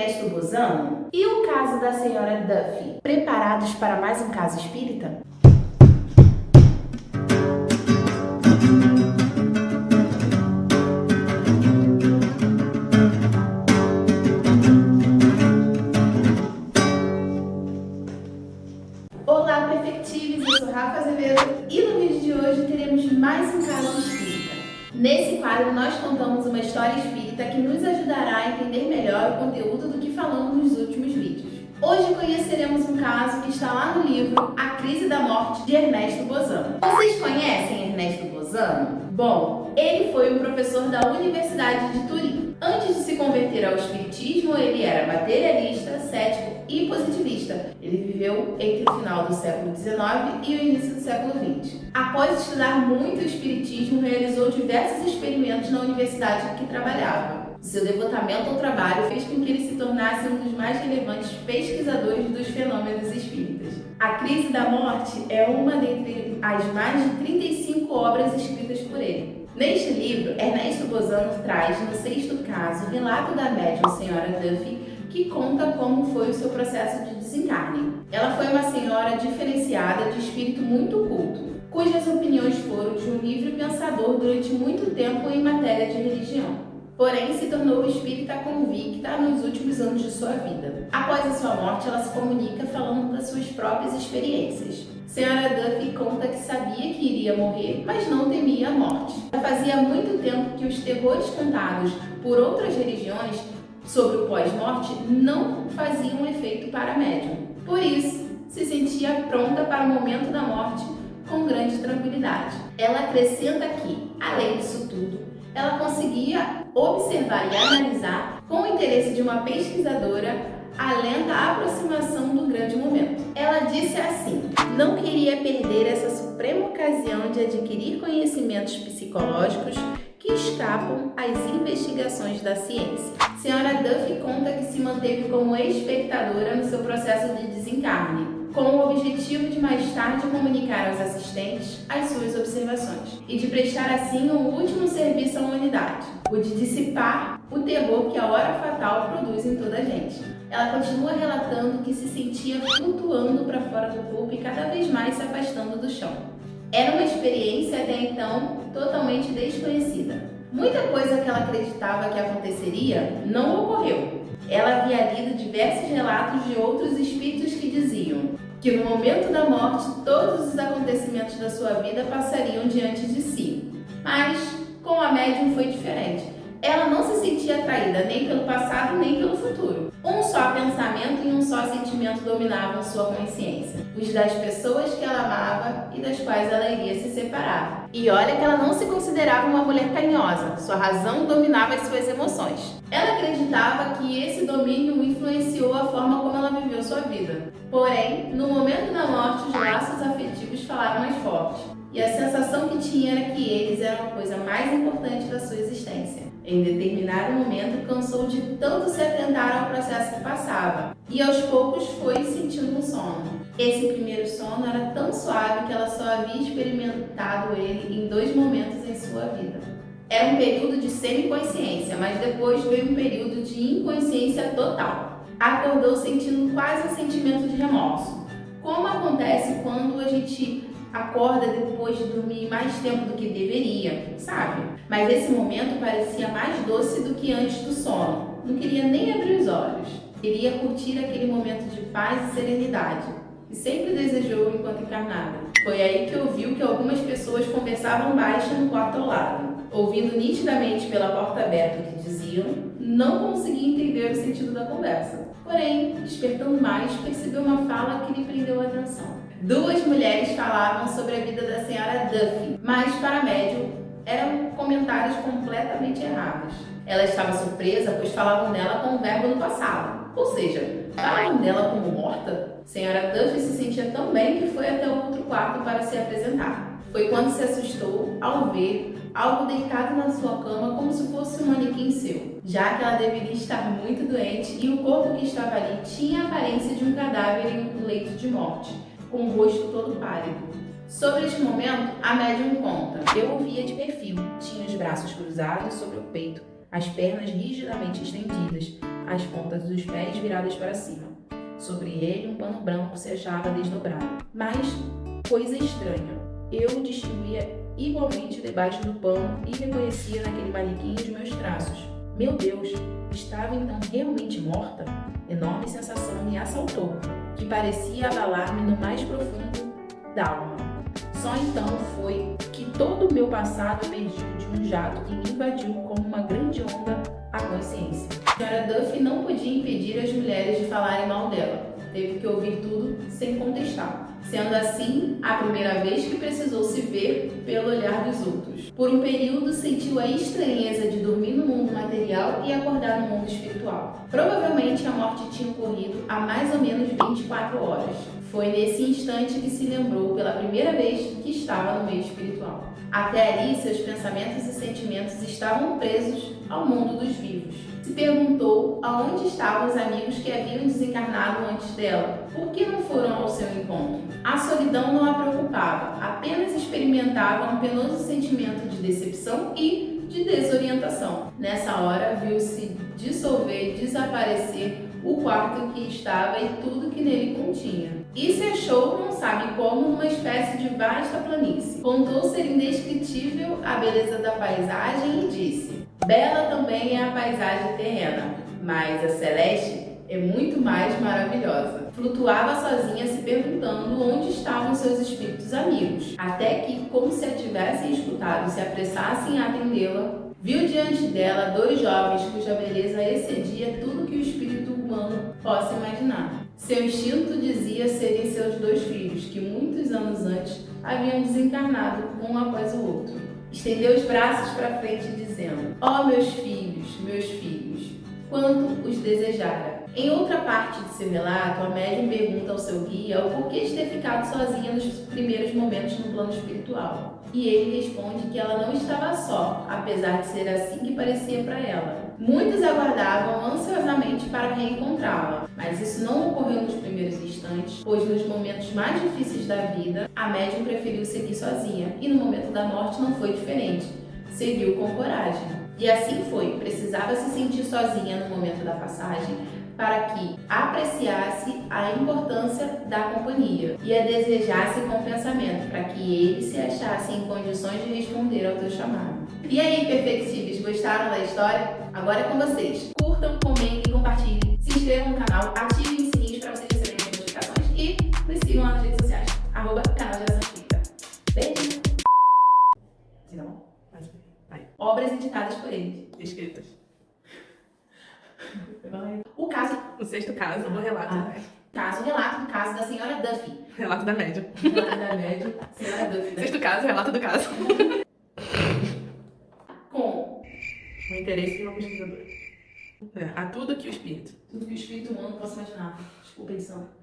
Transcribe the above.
Ernesto Bozano? E o caso da senhora Duffy? Preparados para mais um caso espírita? Olá, perfectives! Eu sou Rafa Azevedo e no vídeo de hoje teremos mais um caso espírita. Nesse quadro, nós contamos uma história espírita que nos ajudará a entender melhor o conteúdo do que falamos nos últimos vídeos. Hoje conheceremos um caso que está lá no livro A Crise da Morte, de Ernesto Bozano. Vocês conhecem Ernesto Bozano? Bom, ele foi um professor da Universidade de Turim. Antes de se converter ao espiritismo, ele era materialista, cético e positivista. Ele viveu entre o final do século XIX e o início do século XX. Após estudar muito o espiritismo, realizou diversos experimentos na universidade em que trabalhava. Seu devotamento ao trabalho fez com que ele se tornasse um dos mais relevantes pesquisadores dos fenômenos espíritas. A Crise da Morte é uma dentre as mais de 35 obras escritas por ele. Neste livro, Ernesto Bozano traz, no 6º caso, o relato da médium senhora Duffy, que conta como foi o seu processo de desencarne. Ela foi uma senhora diferenciada, de espírito muito culto, cujas opiniões foram de um livre pensador durante muito tempo em matéria de religião. Porém, se tornou espírita convicta nos últimos anos de sua vida. Após a sua morte, ela se comunica falando das suas próprias experiências. Senhora Duffy conta que sabia que iria morrer, mas não temia a morte. Fazia muito tempo que os terrores contados por outras religiões sobre o pós-morte não faziam efeito para a médium. Por isso, se sentia pronta para o momento da morte com grande tranquilidade. Ela acrescenta que, além disso tudo, ela conseguia observar e analisar, com o interesse de uma pesquisadora, a lenta aproximação do grande momento. Ela disse assim: não queria perder essa suprema ocasião de adquirir conhecimentos psicológicos que escapam às investigações da ciência. Senhora Duffy conta que se manteve como espectadora no seu processo de desencarne, com o objetivo de mais tarde comunicar aos assistentes as suas observações e de prestar assim um último serviço à humanidade, o de dissipar o terror que a hora fatal produz em toda a gente. Ela continua relatando que se sentia flutuando para fora do corpo e cada vez mais se afastando do chão. Era uma experiência até então totalmente desconhecida. Muita coisa que ela acreditava que aconteceria não ocorreu. Ela havia lido diversos relatos de outros espíritos que diziam que no momento da morte todos os acontecimentos da sua vida passariam diante de si. Mas com a médium foi diferente. Ela não se sentia atraída nem pelo passado nem pelo futuro. Um só pensamento e um só sentimento dominavam sua consciência: os das pessoas que ela amava e das quais ela iria se separar. E olha que ela não se considerava uma mulher carinhosa, sua razão dominava as suas emoções. Ela acreditava que esse domínio influenciou a forma como ela viveu sua vida. Porém, no momento da morte, os laços afetivos falaram mais forte. E a sensação que tinha era que eles eram a coisa mais importante da sua existência. Em determinado momento, cansou de tanto se atentar ao processo que passava, e aos poucos foi sentindo um sono. Esse primeiro sono era tão suave que ela só havia experimentado ele em 2 momentos em sua vida. Era um período de semiconsciência, mas depois veio um período de inconsciência total. Acordou sentindo quase um sentimento de remorso, como acontece quando a gente acorda depois de dormir mais tempo do que deveria, sabe? Mas esse momento parecia mais doce do que antes do sono. Não queria nem abrir os olhos. Queria curtir aquele momento de paz e serenidade, que sempre desejou enquanto encarnada. Foi aí que ouviu que algumas pessoas conversavam baixo no quarto ao lado. Ouvindo nitidamente pela porta aberta o que diziam, não conseguia entender o sentido da conversa. Porém, despertando mais, percebeu uma fala que lhe prendeu a atenção. 2 mulheres falavam sobre a vida da senhora Duffy, mas para a médium eram comentários completamente errados. Ela estava surpresa, pois falavam dela com o verbo no passado, ou seja, falavam dela como morta. Senhora Duffy se sentia tão bem que foi até o outro quarto para se apresentar. Foi quando se assustou ao ver algo deitado na sua cama como se fosse um manequim seu, já que ela deveria estar muito doente e o corpo que estava ali tinha a aparência de um cadáver em um leito de morte, com o rosto todo pálido. Sobre este momento, a médium conta: eu o via de perfil, tinha os braços cruzados sobre o peito, as pernas rigidamente estendidas, as pontas dos pés viradas para cima. Sobre ele, um pano branco se achava desdobrado. Mas, coisa estranha, eu o distinguia igualmente debaixo do pano e reconhecia naquele manequim os meus traços. Meu Deus, estava então realmente morta? Enorme sensação me assaltou, que parecia abalar-me no mais profundo da alma. Só então foi que todo o meu passado emergiu de um jato e me invadiu como uma grande onda a consciência. A senhora Duffy não podia impedir as mulheres de falarem mal dela. Teve que ouvir tudo sem contestar. Sendo assim, a primeira vez que precisou se ver pelo olhar dos outros. Por um período, sentiu a estranheza de dormir no mundo material e acordar no mundo espiritual. Provavelmente a morte tinha ocorrido há mais ou menos 24 horas. Foi nesse instante que se lembrou pela primeira vez que estava no meio espiritual. Até ali, seus pensamentos e sentimentos estavam presos ao mundo dos vivos. Se perguntou aonde estavam os amigos que haviam desencarnado antes dela. Por que não foram ao seu encontro? A solidão não a preocupava, apenas experimentava um penoso sentimento de decepção e de desorientação. Nessa hora, viu-se dissolver, desaparecer o quarto que estava e tudo que nele continha. E se achou, não sabe como, numa espécie de vasta planície. Contou ser indescritível a beleza da paisagem e disse: bela também é a paisagem terrena, mas a celeste é muito mais maravilhosa. Flutuava sozinha se perguntando onde estavam seus espíritos amigos, até que, como se a tivessem escutado e se apressassem a atendê-la, viu diante dela dois jovens cuja beleza excedia tudo que o espírito humano possa imaginar. Seu instinto dizia serem seus dois filhos, que muitos anos antes haviam desencarnado um após o outro. Estendeu os braços para frente dizendo: ó meus filhos, quanto os desejara. Em outra parte de seu relato, a médium pergunta ao seu guia o porquê de ter ficado sozinha nos primeiros momentos no plano espiritual. E ele responde que ela não estava só, apesar de ser assim que parecia para ela. Muitos aguardavam ansiosamente para reencontrá-la, mas isso não ocorreu nos primeiros instantes, pois nos momentos mais difíceis da vida, a médium preferiu seguir sozinha, e no momento da morte não foi diferente. Seguiu com coragem. E assim foi, precisava se sentir sozinha no momento da passagem, para que apreciasse a importância da companhia e a desejasse com o pensamento, para que ele se achasse em condições de responder ao teu chamado. E aí, perfectíveis, gostaram da história? Agora é com vocês. Curtam, comentem, compartilhem, se inscrevam no canal, ativem os sininhos para vocês receberem as notificações e nos sigam lá nas redes sociais, @canal Geração Espírita. Beijo! Tá bom? Vai. Obras editadas por eles. Escritas. O caso... O sexto caso, o relato. Relato do caso da senhora Duffy. Relato da médium. Relato da médium, senhora Duffy. Sexto caso, relato do caso. Com O interesse de uma pesquisadora. A tudo que o espírito. tudo que o espírito humano possa imaginar. Desculpa a edição.